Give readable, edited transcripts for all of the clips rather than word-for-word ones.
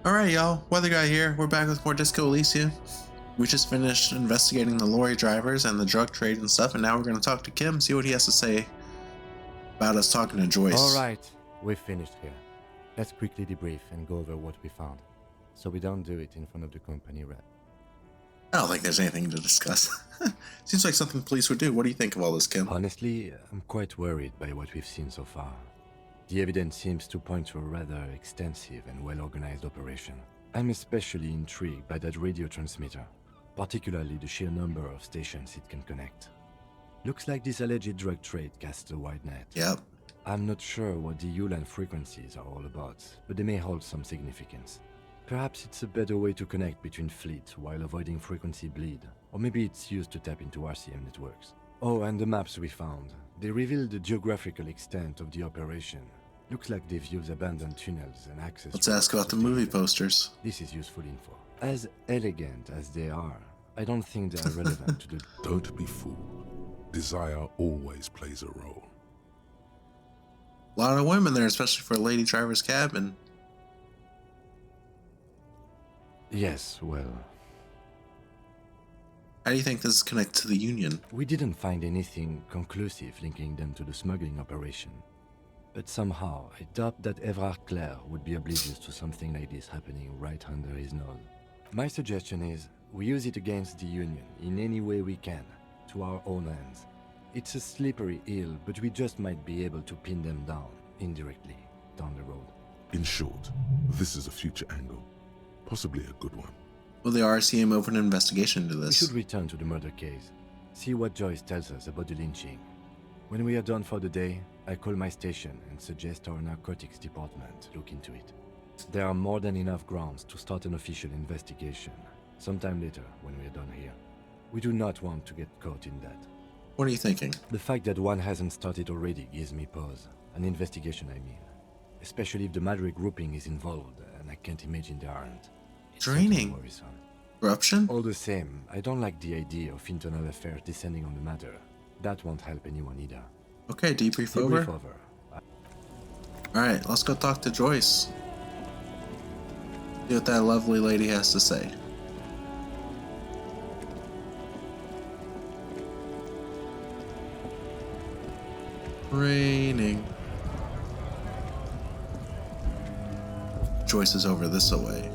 Alright, y'all, Weather Guy here. We're back with more Disco Elysium. We just finished investigating the lorry drivers and the drug trade and stuff, and now we're going to talk to Kim, see what he has to say about us talking to Joyce. Alright, we've finished here. Let's quickly debrief and go over what we found, so we don't do it in front of the company rep. I don't think there's anything to discuss. Seems like something police would do. What do you think of all this, Kim? Honestly, I'm quite worried by what we've seen so far. The evidence seems to point to a rather extensive and well-organized operation. I'm especially intrigued by that radio transmitter, particularly the sheer number of stations it can connect. Looks like this alleged drug trade casts a wide net. Yep. I'm not sure what the ULAN frequencies are all about, but they may hold some significance. Perhaps it's a better way to connect between fleets while avoiding frequency bleed, or maybe it's used to tap into RCM networks. Oh, and the maps we found. They reveal the geographical extent of the operation. Looks like they've used abandoned tunnels and access. Let's ask about the movie posters. This is useful info. As elegant as they are, I don't think they are relevant to the... Don't be fooled. Desire always plays a role. A lot of women there, especially for a lady driver's cabin. Yes, well... How do you think this is connected to the Union? We didn't find anything conclusive linking them to the smuggling operation. But somehow, I doubt that Everard Clare would be oblivious to something like this happening right under his nose. My suggestion is, we use it against the Union in any way we can, to our own ends. It's a slippery hill, but we just might be able to pin them down, indirectly, down the road. In short, this is a future angle. Possibly a good one. Will the RCM open an investigation into We this? should return to the murder case, see what Joyce tells us about the lynching. When we are done for the day, I call my station and suggest our narcotics department look into it. There are more than enough grounds to start an official investigation, sometime later when we are done here. We do not want to get caught in that. What are you thinking? The fact that one hasn't started already gives me pause. An investigation, I mean. Especially if the Madrid grouping is involved, and I can't imagine they aren't. It's Draining. certainly worrisome. Corruption? All the same, I don't like the idea of internal affairs descending on the matter. That won't help anyone either. Okay, debrief over. Debrief over. Alright, let's go talk to Joyce. See what that lovely lady has to say. Raining. Joyce is over this away.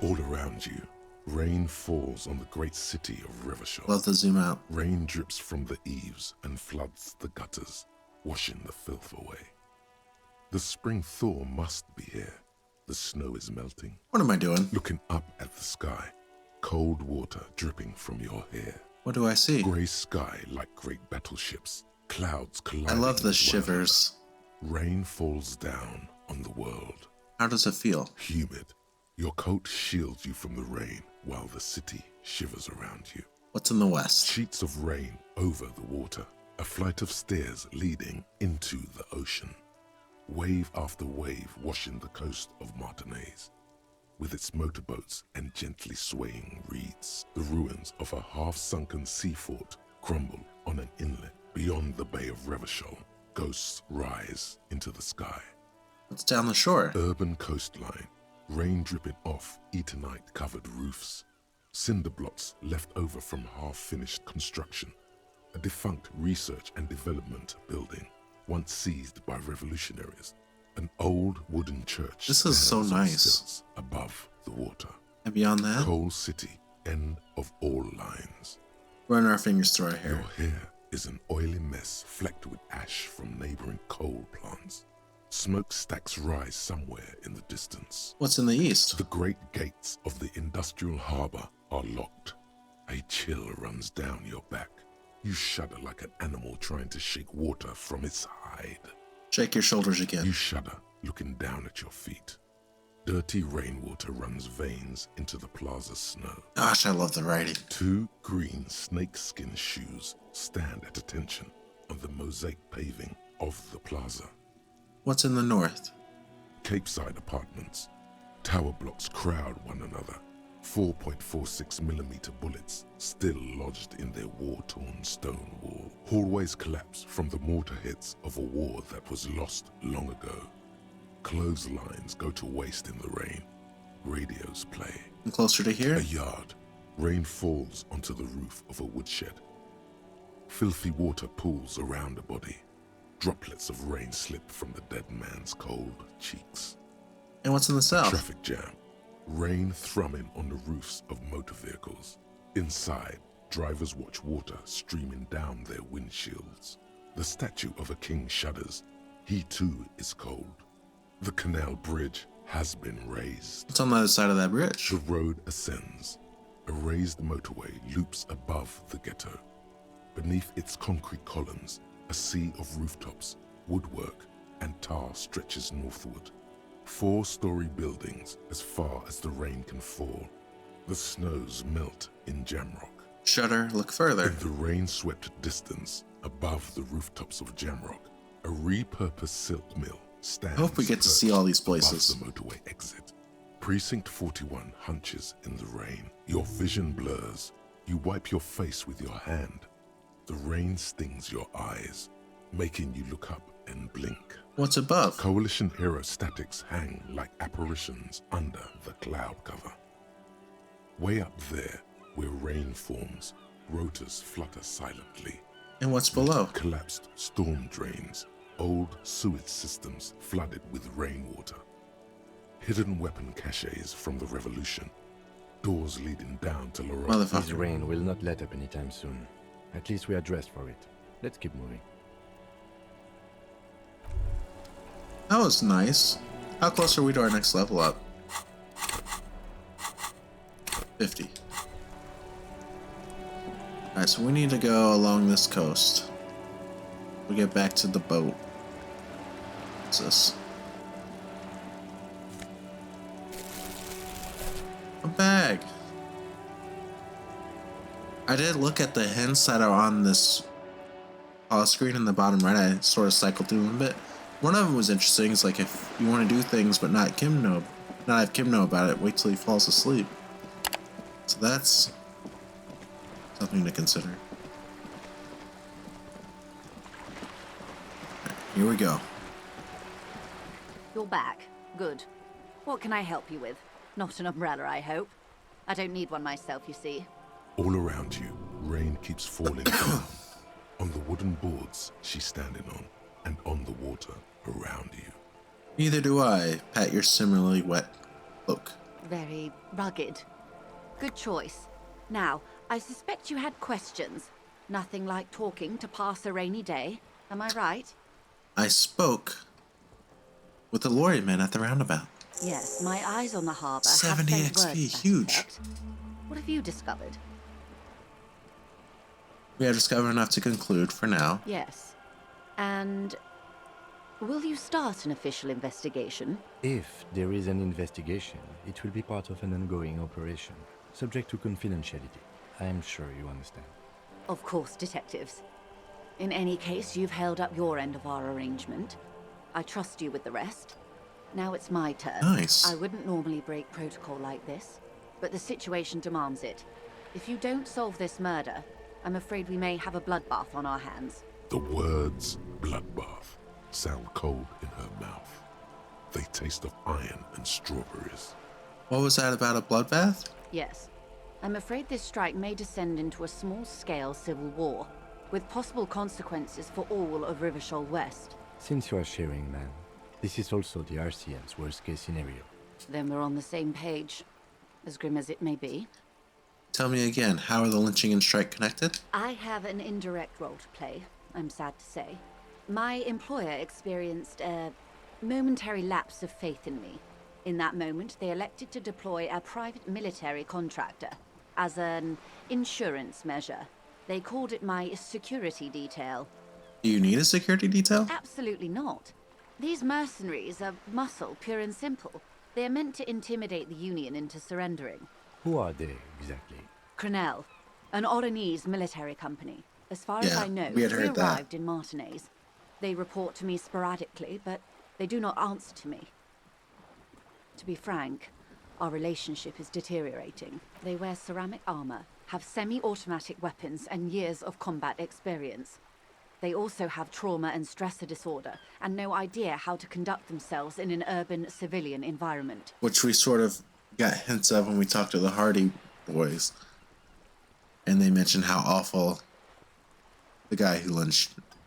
All around you, rain falls on the great city of Rivershaw. Love to zoom out. Rain drips from the eaves and floods the gutters, washing the filth away. The spring thaw must be here. The snow is melting. What am I doing? Looking up at the sky, cold water dripping from your hair. What do I see? Grey sky like great battleships, clouds colliding. I love the with one shivers. another. Rain falls down on the world. How does it feel? Humid. Your coat shields you from the rain while the city shivers around you. What's in the west? Sheets of rain over the water. A flight of stairs leading into the ocean. Wave after wave washing the coast of Martinez. With its motorboats and gently swaying reeds, the ruins of a half-sunken sea fort crumble on an inlet beyond the Bay of Revachol. Ghosts rise into the sky. What's down the shore? Urban coastline, rain dripping off Eternite-covered roofs, cinder blots left over from half-finished construction, a defunct research and development building, once seized by revolutionaries. An old wooden church. This is so stands on nice. stilts above the water. And beyond that, Coal City, end of all lines. run our fingers through our hair. Your hair is an oily mess flecked with ash from neighboring coal plants. Smokestacks rise somewhere in the distance. What's in the east? The great gates of the industrial harbor are locked. A chill runs down your back. You shudder like an animal trying to shake water from its hide. Shake your shoulders again. You shudder, looking down at your feet. Dirty rainwater runs veins into the plaza's snow. Gosh, I love the writing. Two green snakeskin shoes stand at attention on the mosaic paving of the plaza. What's in the north? Capeside apartments. Tower blocks crowd one another. 4.46mm bullets still lodged in their war-torn stone walls. Hallways collapse from the mortar hits of a war that was lost long ago. Clotheslines go to waste in the rain. Radios play. And closer to here. A yard. Rain falls onto the roof of a woodshed. Filthy water pools around a body. Droplets of rain slip from the dead man's cold cheeks. And what's in the south? Traffic jam. Rain thrumming on the roofs of motor vehicles. Inside, drivers watch water streaming down their windshields. The statue of a king shudders. He too is cold. The canal bridge has been raised. What's on the other side of that bridge? The road ascends. A raised motorway loops above the ghetto. Beneath its concrete columns, a sea of rooftops, woodwork, and tar stretches northward. 4-story buildings as far as the rain can fall. The snows melt in Jamrock. Shudder, look further. In the rain-swept distance, above the rooftops of Jamrock, a repurposed silk mill stands. Hope we get to see all these places. Above the motorway exit. Precinct 41 hunches in the rain. Your vision blurs. You wipe your face with your hand. The rain stings your eyes, making you look up and blink. What's above? Coalition aerostatics hang like apparitions under the cloud cover. Way up there, where rain forms, rotors flutter silently. And what's below? Collapsed storm drains, old sewage systems flooded with rainwater. Hidden weapon caches from the revolution. Doors leading down to Laurent. This Motherfucker. rain will not let up anytime soon. At least we are dressed for it. Let's keep moving. That was nice. How close are we to our next level up? 50. Alright, so we need to go along this coast. We get back to the boat. What's this? A bag. I did look at the hints that are on this pause screen in the bottom right. I sort of cycled through them a bit. One of them was interesting. It's like if you want to do things but not have Kim know about it, wait till he falls asleep. So that's something to consider. Here we go. You're back. Good. What can I help you with? Not an umbrella, I hope. I don't need one myself, you see. All around you, rain keeps falling down. On the wooden boards she's standing on, and on the water around you. Neither do I. Pat your similarly wet cloak. Very rugged. Good choice. Now, I suspect you had questions. Nothing like talking to pass a rainy day. Am I right? I spoke with the lorryman at the roundabout. Yes, my eyes on the harbour 70 have sent XP, word to that huge. effect. What have you discovered? We have discovered enough to conclude for now. Yes. And will you start an official investigation? If there is an investigation, it will be part of an ongoing operation, subject to confidentiality. I am sure you understand. Of course, detectives. In any case, you've held up your end of our arrangement. I trust you with the rest. Now it's my turn. Nice. I wouldn't normally break protocol like this, but the situation demands it. If you don't solve this murder, I'm afraid we may have a bloodbath on our hands. The words bloodbath sound cold in her mouth. They taste of iron and strawberries. What was that about a bloodbath? Yes. I'm afraid this strike may descend into a small-scale civil war, with possible consequences for all of Rivershoal West. Since you are sharing, man, this is also the RCM's worst-case scenario. Then we're on the same page, as grim as it may be. Tell me again, how are the lynching and strike connected? I have an indirect role to play, I'm sad to say. My employer experienced a momentary lapse of faith in me. In that moment, they elected to deploy a private military contractor as an insurance measure. They called it my security detail. Do you need a security detail? Absolutely not. These mercenaries are muscle, pure and simple. They are meant to intimidate the Union into surrendering. Who are they, exactly? Crenel, an Oranese military company. As far as Yeah, I know, we had three heard that. arrived in Martinez. They report to me sporadically, but they do not answer to me. To be frank, our relationship is deteriorating. They wear ceramic armor, have semi-automatic weapons, and years of combat experience. They also have trauma and stressor disorder, and no idea how to conduct themselves in an urban civilian environment. Which we sort of got hints of when we talked to the Hardy boys. And they mentioned how awful the guy who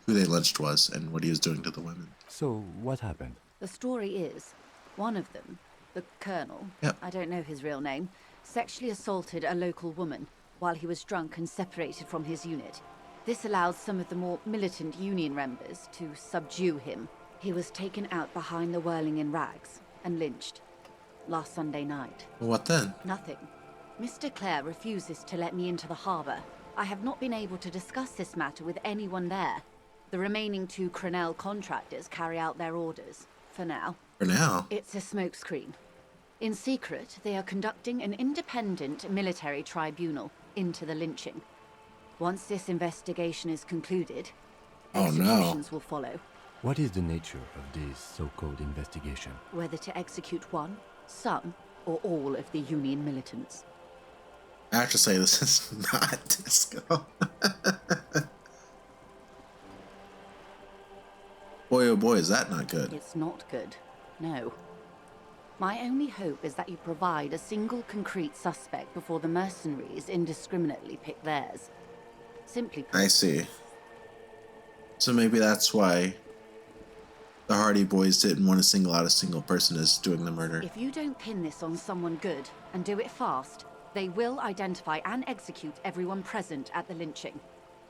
they lynched was and what he was doing to the women. So, what happened? The story is, one of them, the colonel, Yep. I don't know his real name, sexually assaulted a local woman while he was drunk and separated from his unit. This allowed some of the more militant Union members to subdue him. He was taken out behind the whirling in rags and lynched last Sunday night. Well, what then? Nothing. Mr. Clare refuses to let me into the harbour. I have not been able to discuss this matter with anyone there. The remaining 2 Crenell contractors carry out their orders, for now. For now. It's a smokescreen. In secret, they are conducting an independent military tribunal into the lynching. Once this investigation is concluded, Oh, no. executions will follow. What is the nature of this so-called investigation? Whether to execute one, some, or all of the Union militants. I have to say, this is not disco. Boy, oh boy, is that not good. It's not good, no. My only hope is that you provide a single concrete suspect before the mercenaries indiscriminately pick theirs. Simply put, I see. So maybe that's why the Hardy boys didn't want to single out a single person as doing the murder. if you don't pin this on someone good and do it fast, they will identify and execute everyone present at the lynching.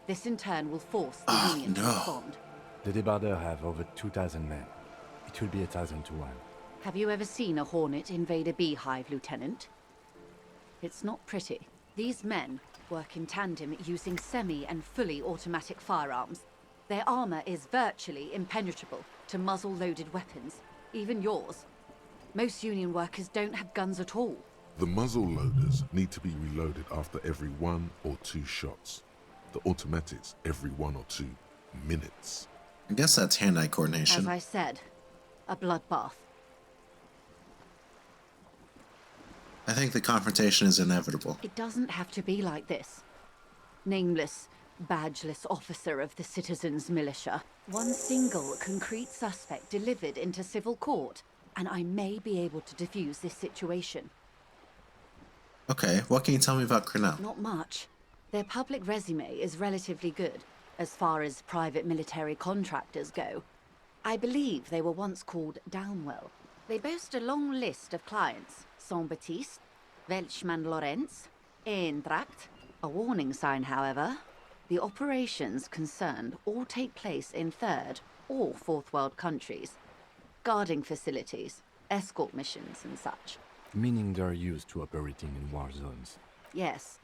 This in turn will force the Oh, Union to no. respond. The débardeurs have over 2,000 men. It will be 1,000 to 1. Have you ever seen a Hornet invade a beehive, Lieutenant? It's not pretty. These men work in tandem using semi and fully automatic firearms. Their armor is virtually impenetrable to muzzle-loaded weapons, even yours. Most Union workers don't have guns at all. The muzzle loaders need to be reloaded after every 1 or 2 shots. The automatics every 1 or 2 minutes. I guess that's hand-eye coordination. As I said, a bloodbath. I think the confrontation is inevitable. It doesn't have to be like this. Nameless, badgeless officer of the citizens' militia. One single concrete suspect delivered into civil court, and I may be able to defuse this situation. Okay, what can you tell me about Crenell? Not much. Their public resume is relatively good, as far as private military contractors go. I believe they were once called Downwell. They boast a long list of clients. Saint-Baptiste, Welchman Lorenz, Eintracht. A warning sign, however. The operations concerned all take place in third or fourth world countries. Guarding facilities, escort missions and such. Meaning they're used to operating in war zones. Yes.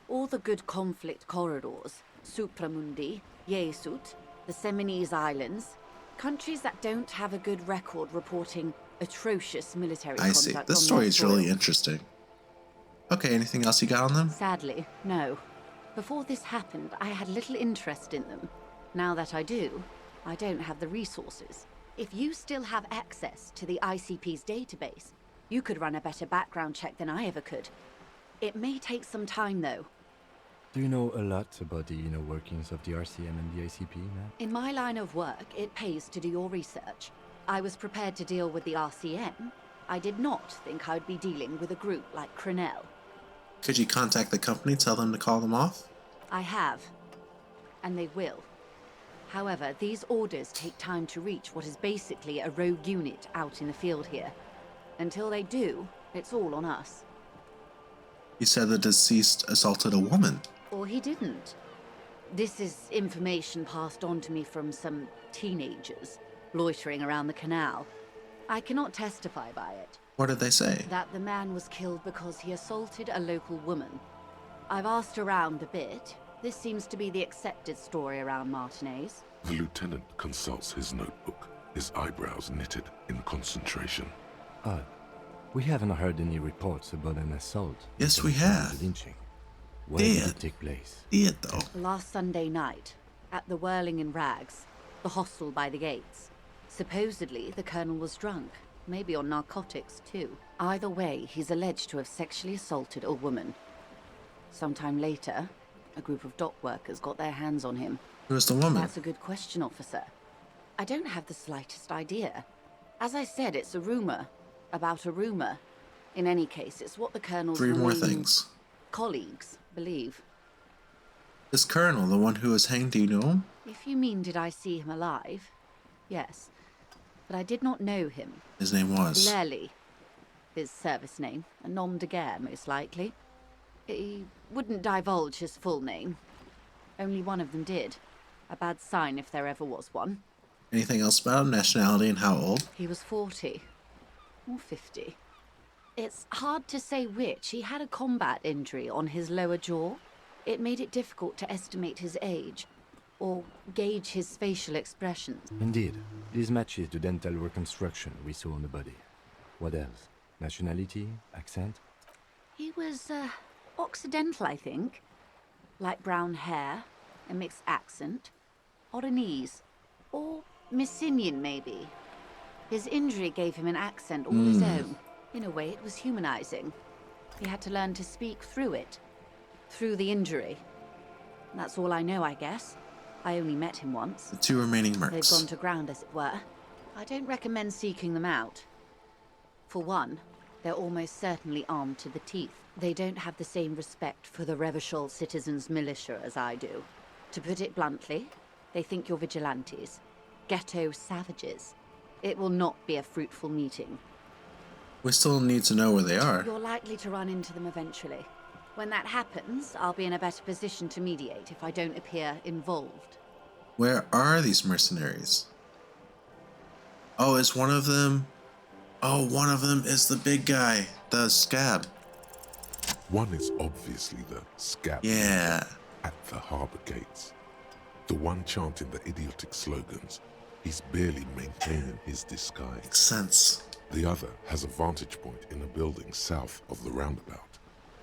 All the good conflict corridors, Supramundi, Yesut, the Seminese Islands, countries that don't have a good record reporting atrocious military I conduct see. on This story their is really soil. interesting. Okay, anything else you got on them? Sadly, no. Before this happened, I had little interest in them. Now that I do, I don't have the resources. If you still have access to the ICP's database, you could run a better background check than I ever could. It may take some time, though. Do you know a lot about the inner workings of the RCM and the ICP, ma'am? In my line of work, it pays to do your research. I was prepared to deal with the RCM. I did not think I'd be dealing with a group like Crenell. Could you contact the company, tell them to call them off? I have. And they will. However, these orders take time to reach what is basically a rogue unit out in the field here. Until they do, it's all on us. You said the deceased assaulted a woman. Or he didn't. This is information passed on to me from some teenagers loitering around the canal. I cannot testify by it. What did they say? That the man was killed because he assaulted a local woman. I've asked around a bit. This seems to be the accepted story around Martinez. The lieutenant consults his notebook, his eyebrows knitted in concentration. Odd. We haven't heard any reports about an assault. Yes, we concerning have. the lynching. Where did Did. it take place? Did though. Last Sunday night, at the Whirling in Rags, the hostel by the gates. Supposedly, the colonel was drunk, maybe on narcotics too. Either way, he's alleged to have sexually assaulted a woman. Sometime later, a group of dock workers got their hands on him. Who was the woman? That's a good question, officer. I don't have the slightest idea. As I said, it's a rumor. About a rumor. In any case, it's what the Colonel's 3 more Marine things. colleagues believe. This Colonel, the one who was hanged, do you know him? If you mean did I see him alive? Yes. But I did not know him. His name was. Lely. His service name. A nom de guerre, most likely. He wouldn't divulge his full name. Only one of them did. A bad sign if there ever was one. Anything else about him? Nationality and how old? He was 40. Or 50. It's hard to say which. He had a combat injury on his lower jaw. It made it difficult to estimate his age, or gauge his facial expressions. Indeed, this matches the dental reconstruction we saw on the body. What else? Nationality? Accent? He was, Occidental, I think. Light brown hair, a mixed accent, Oranese, or Messinian, maybe. His injury gave him an accent all his own. In a way, it was humanizing. He had to learn to speak through it. Through the injury. That's all I know, I guess. I only met him once. The 2 remaining They've mercs. gone to ground, as it were. I don't recommend seeking them out. For one, they're almost certainly armed to the teeth. They don't have the same respect for the Revachol citizens' militia as I do. To put it bluntly, they think you're vigilantes. Ghetto savages. It will not be a fruitful meeting. We still need to know where they are. You're likely to run into them eventually. When that happens, I'll be in a better position to mediate if I don't appear involved. Where are these mercenaries? Oh, is one of them... Oh, one of them is the big guy. The scab. One is obviously the scab Yeah. at the harbour gates. The one chanting the idiotic slogans. He's barely maintaining his disguise. Makes sense. The other has a vantage point in a building south of the roundabout.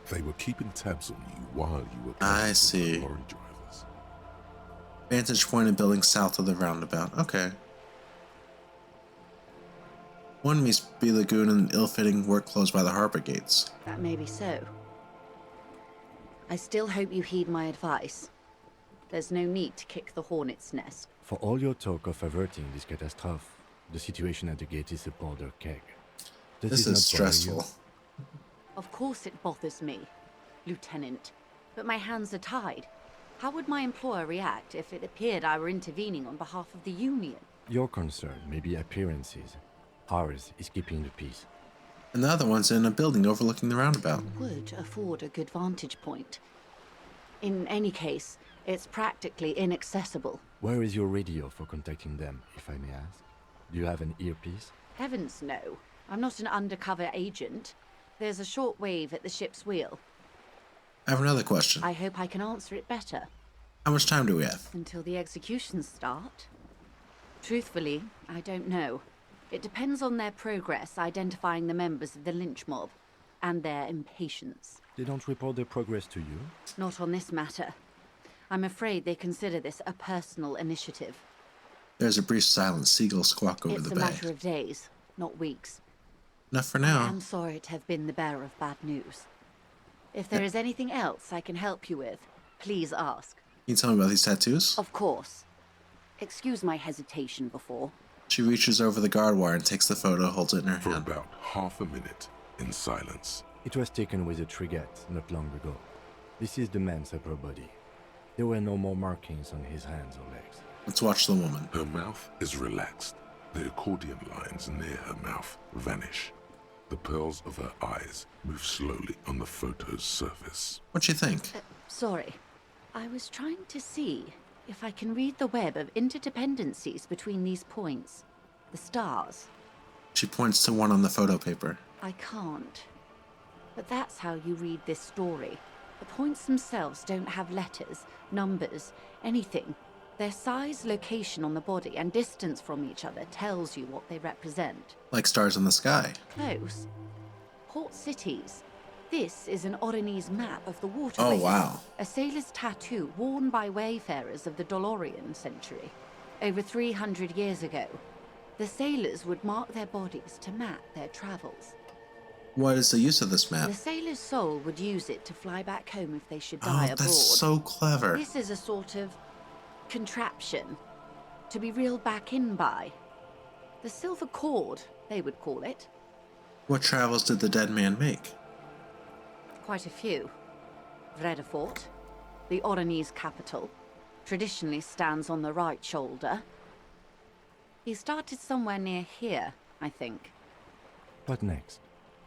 They were keeping tabs on you while you were I playing with see. the lorry drivers. Vantage point in building south of the roundabout. Okay. One must be the goon in ill-fitting work clothes by the harbor gates. That may be so. I still hope you heed my advice. There's no need to kick the hornet's nest. For all your talk of averting this catastrophe, the situation at the gate is a powder keg. Does This it is not bother you? stressful. Of course it bothers me, Lieutenant. But my hands are tied. How would my employer react if it appeared I were intervening on behalf of the Union? Your concern may be appearances. Ours is keeping the peace. And the other one's in a building overlooking the roundabout. Would afford a good vantage point. In any case, it's practically inaccessible. Where is your radio for contacting them, if I may ask? Do you have an earpiece? Heavens no. I'm not an undercover agent. There's a short wave at the ship's wheel. I have another question. I hope I can answer it better. How much time do we have? Until the executions start? Truthfully, I don't know. It depends on their progress identifying the members of the lynch mob, and their impatience. They don't report their progress to you? Not on this matter. I'm afraid they consider this a personal initiative. There's a brief silence. Seagulls squawk over It's the a bay. matter of days, not weeks. Enough for I now. am sorry to have been the bearer of bad news. If there is anything else I can help you with, please ask. Can you tell me about these tattoos? Of course. Excuse my hesitation before. She reaches over the guard wire and takes the photo, holds it in her For hand. about half a minute in silence. It was taken with a Trigat not long ago. This is the man's upper body. There were no more markings on his hands or legs. Let's watch the woman. Her mouth is relaxed. The accordion lines near her mouth vanish. The pearls of her eyes move slowly on the photo's surface. What you think? Sorry. I was trying to see if I can read the web of interdependencies between these points. The stars. She points to one on the photo paper. I can't. But that's how you read this story. The points themselves don't have letters, numbers, anything. Their size, location on the body, and distance from each other tells you what they represent. Like stars in the sky. Close. Port cities. This is an Oranese map of the waterways. Oh, wow. A sailor's tattoo worn by wayfarers of the Dolorian century. Over 300 years ago, the sailors would mark their bodies to map their travels. What is the use of this map? The sailor's soul would use it to fly back home if they should die Oh, abroad. that's so clever. This is a sort of contraption to be reeled back in by. The silver cord, they would call it. What travels did the dead man make? Quite a few. Vredefort, the Oranese capital, traditionally stands on the right shoulder. He started somewhere near here, I think. What next?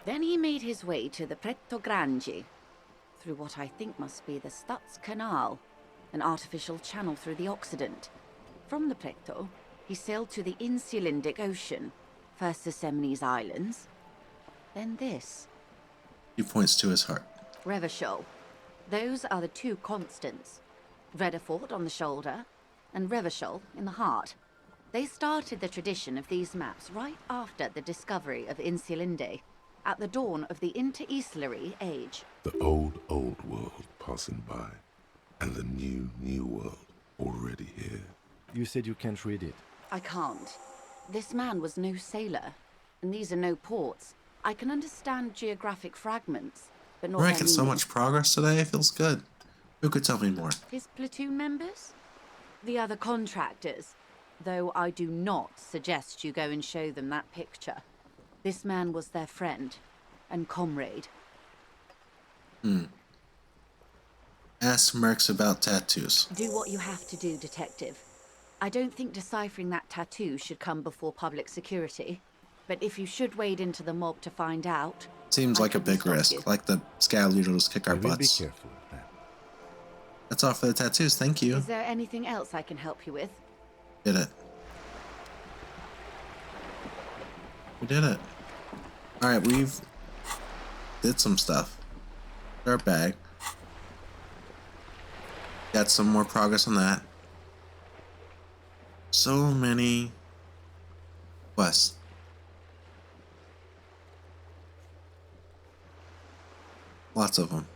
Then he made his way to the Pretto Grande, through what I think must be the Stutz Canal, an artificial channel through the Occident. From the Pretto, he sailed to the Insulindic Ocean, first the Semines Islands, then this. He points to his heart. Revachol. Those are the two constants. Vredefort on the shoulder, and Revachol in the heart. They started the tradition of these maps right after the discovery of Insulinde, at the dawn of the Interinsulary Age. The old world passing by, and the new world already here. You said you can't read it. I can't. This man was no sailor, and these are no ports. I can understand geographic fragments, but not We're their making so meaning. much progress today, it feels good. Who could tell me more? His platoon members? The other contractors. Though I do not suggest you go and show them that picture. This man was their friend and comrade. Ask Mercs about tattoos. Do what you have to do, detective. I don't think deciphering that tattoo should come before public security. But if you should wade into the mob to find out... Seems I like a couldn't big stop risk, you. like the scout leaders kick our I will be butts. careful then. That's all for the tattoos, thank you. Is there anything else I can help you with? Did it. We did it. Alright, we've did some stuff. Our bag. Got some more progress on that. So many quests. Lots of them.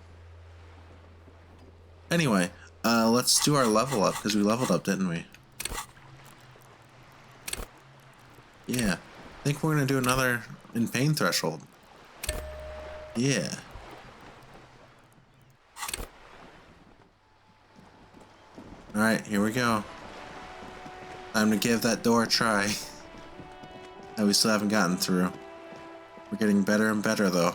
Anyway, let's do our level up, because we leveled up, didn't we? Yeah. I think we're going to do another in pain threshold. Yeah. Alright, here we go. Time to give that door a try. That we still haven't gotten through. We're getting better and better though.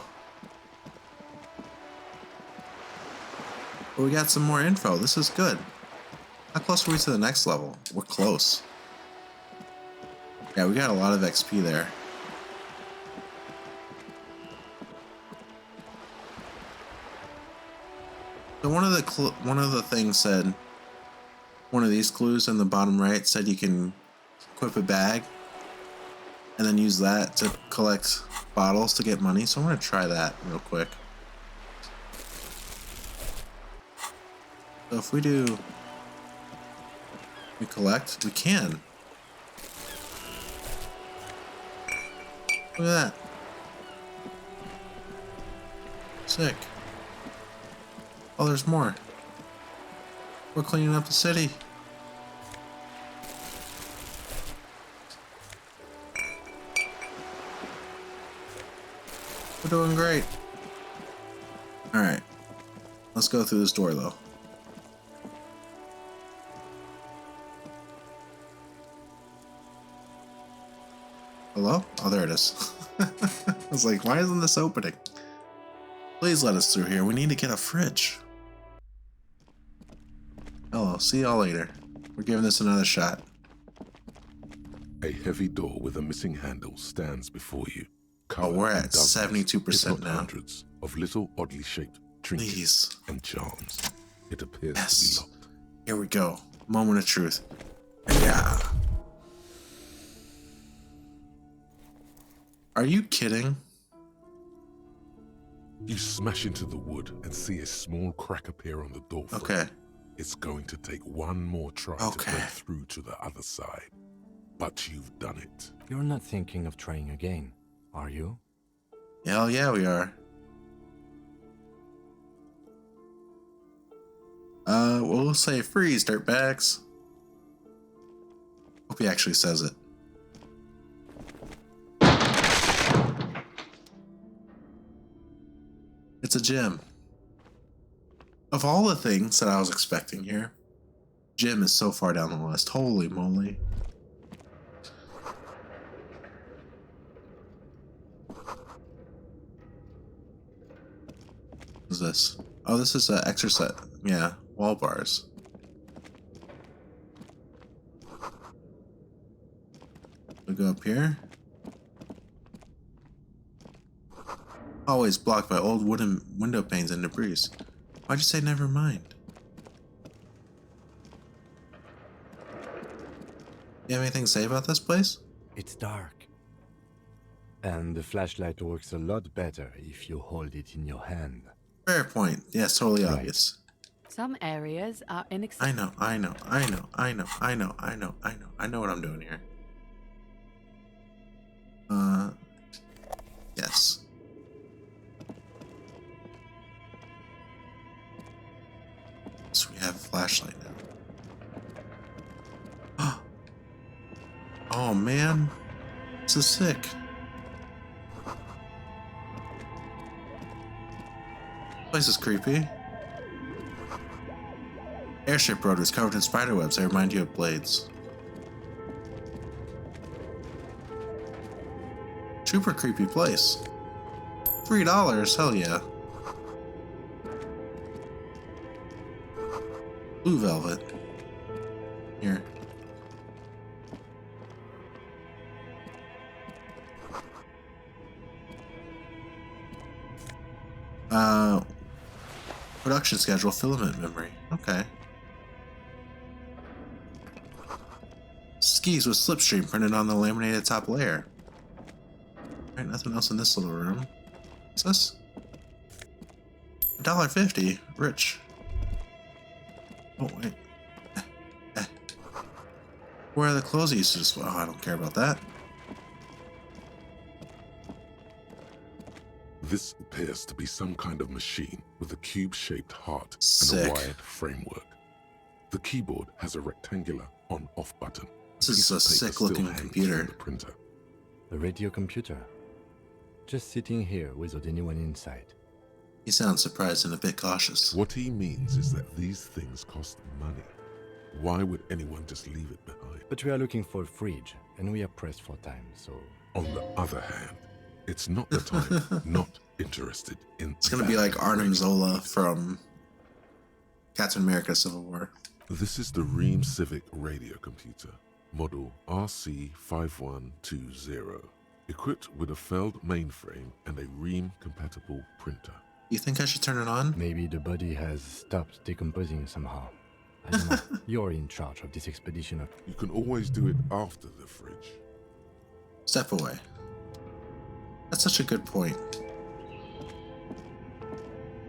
But we got some more info. This is good. How close are we to the next level? We're close. Yeah, we got a lot of XP there. So one of the things said, one of these clues in the bottom right said you can equip a bag and then use that to collect bottles to get money. So I'm gonna try that real quick. So if we collect, we can. Look at that. Sick. Oh, there's more. We're cleaning up the city. We're doing great. Alright. Let's go through this door, though. Hello? Oh, there it is. I was like, why isn't this opening? Please let us through here. We need to get a fridge. Hello, see y'all later. We're giving this another shot. A heavy door with a missing handle stands before you. Oh, we're at covered in 72% dozens, if not now. hundreds of little oddly shaped trinkets Please. and charms. It appears Yes. to be locked. Here we go. Moment of truth. Yeah. Are you kidding? You smash into the wood and see a small crack appear on the door frame. Okay. It's going to take one more try Okay. to break through to the other side. But you've done it. You're not thinking of trying again, are you? Hell yeah, we are. We'll say freeze, dirtbags. Hope he actually says it. It's a gym. Of all the things that I was expecting here, Gym is so far down the list. Holy moly. What is this? Oh, this is an exercise. Yeah, wall bars. We go up here. Always blocked by old wooden window panes and debris. Why'd you say never mind? You have anything to say about this place? It's dark. And the flashlight works a lot better if you hold it in your hand. Fair point. Yes, totally Right. obvious. Some areas are I inaccessible. know what I'm doing here. Yes. So we have a flashlight now. Oh man, this is sick. This place is creepy. Airship Road is covered in spiderwebs. They remind you of blades. Super creepy place. $3, hell yeah. Blue velvet. Here. Production schedule, filament memory. Okay. Skis with slipstream printed on the laminated top layer. Alright, nothing else in this little room. What's this? $1.50. Rich. Oh, wait. Where are the clothes I used to just... Oh, I don't care about that. This appears to be some kind of machine with a cube-shaped heart and Sick. a wired framework. The keyboard has a rectangular on-off button. This is piece a of paper sick-looking still hangs computer. from the printer. A radio computer. Just sitting here without anyone inside. He sounds surprised and a bit cautious. What he means is that these things cost money. Why would anyone just leave it behind? But we are looking for a fridge, and we are pressed for time, so... On the other hand, it's not the time, not interested in... It's gonna be like Arnim Zola from Captain America Civil War. This is the Ream Civic radio computer, model RC5120, equipped with a Feld mainframe and a Ream-compatible printer. You think I should turn it on? Maybe the body has stopped decomposing somehow. I don't know. You're in charge of this expedition. You can always do it after the fridge. Step away. That's such a good point.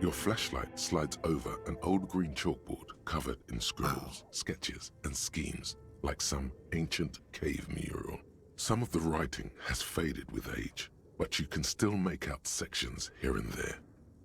Your flashlight slides over an old green chalkboard covered in scribbles, sketches, and schemes, like some ancient cave mural. Some of the writing has faded with age, but you can still make out sections here and there.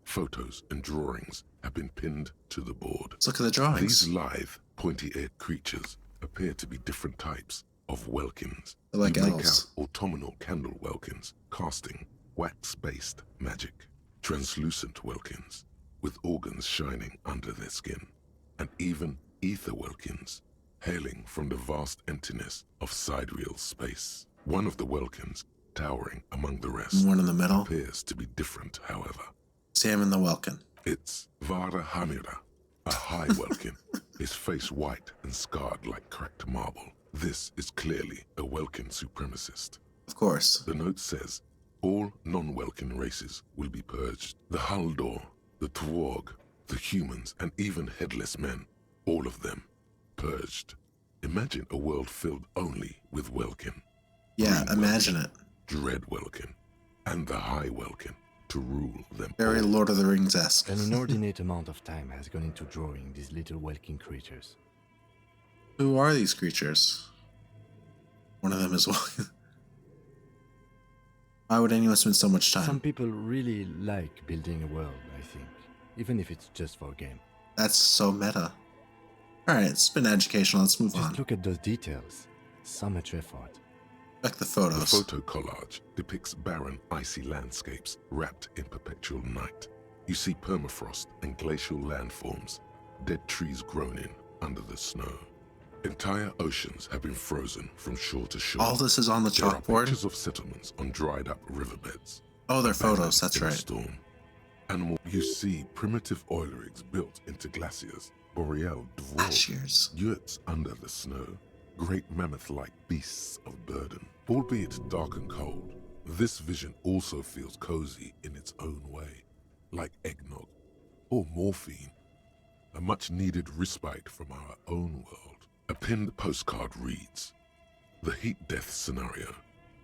Photos and drawings have been pinned to the board. Let's look at the drawings. These lithe, pointy-eared creatures appear to be different types of welkins. They're like You make elves. out autumnal candle welkins, casting wax-based magic. Translucent welkins, with organs shining under their skin. And even ether welkins, hailing from the vast emptiness of sidereal space. One of the welkins, towering among the rest, One in the middle. appears to be different, however. Examine the Welkin. It's Vara Hamira, a high Welkin, his face white and scarred like cracked marble. This is clearly a Welkin supremacist. Of course. The note says, all non-Welkin races will be purged. The Haldor, the Twarg, the humans, and even headless men, all of them, purged. Imagine a world filled only with Welkin. Yeah, Green imagine Welkin, it. Dread Welkin, and the High Welkin to rule them Very all. Lord of the Rings-esque. An inordinate amount of time has gone into drawing these little welking creatures. Who are these creatures? One of them is Welkin. Why would anyone spend so much time? Some people really like building a world, I think. Even if it's just for a game. That's so meta. Alright, it's been educational. Let's move Just on. look at those details. So much effort. Check the The photos. photo collage depicts barren, icy landscapes wrapped in perpetual night. You see permafrost and glacial landforms, dead trees grown in under the snow. Entire oceans have been frozen from shore to shore. All this is on the There are chalkboard? pictures of settlements on dried up riverbeds. Oh, they're abandoned photos, that's in a right. storm. Animal, you see primitive oil rigs built into glaciers, boreal dwarfs, Glaciers. yurts under the snow, great mammoth-like beasts of burden. Albeit dark and cold, this vision also feels cozy in its own way, like eggnog or morphine, a much-needed respite from our own world. A pinned postcard reads, "The heat death scenario.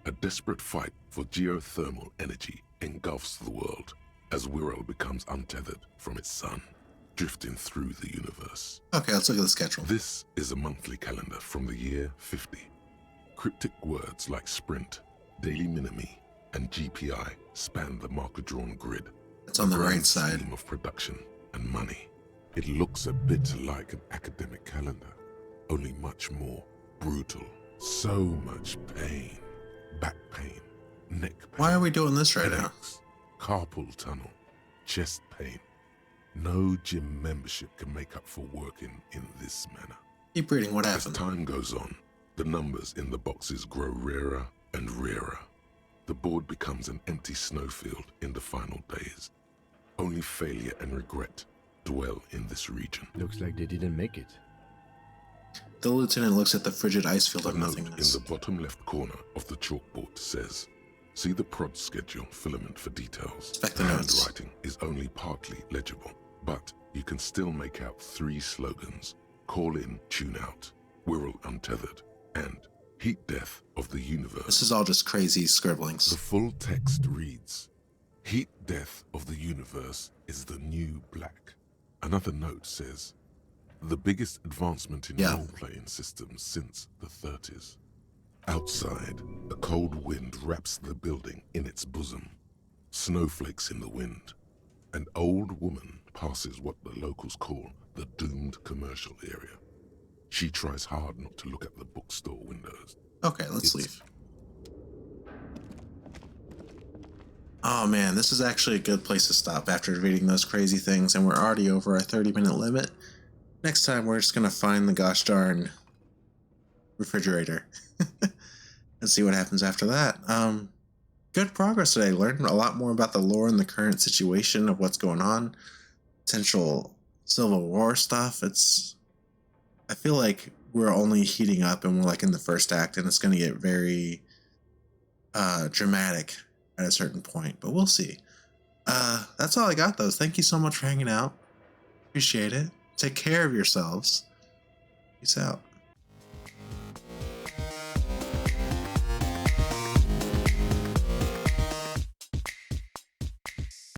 A desperate fight for geothermal energy engulfs the world as Wirral becomes untethered from its sun, drifting through the universe." Okay, let's look at the schedule. This is a monthly calendar from the year 50. Cryptic words like sprint, daily minimi, and GPI span the marker-drawn grid. It's on the grand right side. scheme of production and money. It looks a bit like an academic calendar, only much more brutal. So much pain. Back pain, neck pain. Why are we doing this right now? headaches, carpal tunnel, chest pain. No gym membership can make up for working in this manner. Keep reading, what As happened? time goes on, the numbers in the boxes grow rarer and rarer. The board becomes an empty snowfield in the final days. Only failure and regret dwell in this region. Looks like they didn't make it. The lieutenant looks at the frigid ice field The of note in nothingness. the bottom left corner of the chalkboard says, "See the prod schedule filament for details." Inspect the notes. Handwriting is only partly legible, but you can still make out 3 slogans: "Call in, tune out," "Wirral untethered," and "Heat death of the universe." This is all just crazy scribblings. The full text reads, "Heat death of the universe is the new black." Another note says, "The biggest advancement in Yeah. role-playing systems since the 30s. Outside, a cold wind wraps the building in its bosom. Snowflakes in the wind. An old woman passes what the locals call the doomed commercial area. She tries hard not to look at the bookstore windows. Okay, let's It's- leave. Oh man, this is actually a good place to stop after reading those crazy things, and we're already over our 30-minute limit. Next time, we're just gonna find the gosh darn refrigerator and see what happens after that. Good progress today. Learned a lot more about the lore and the current situation of what's going on. Potential Civil War stuff. I feel like we're only heating up and we're like in the first act, and it's gonna get very dramatic at a certain point, but we'll see. That's all I got though. Thank you so much for hanging out. Appreciate it. Take care of yourselves. Peace out.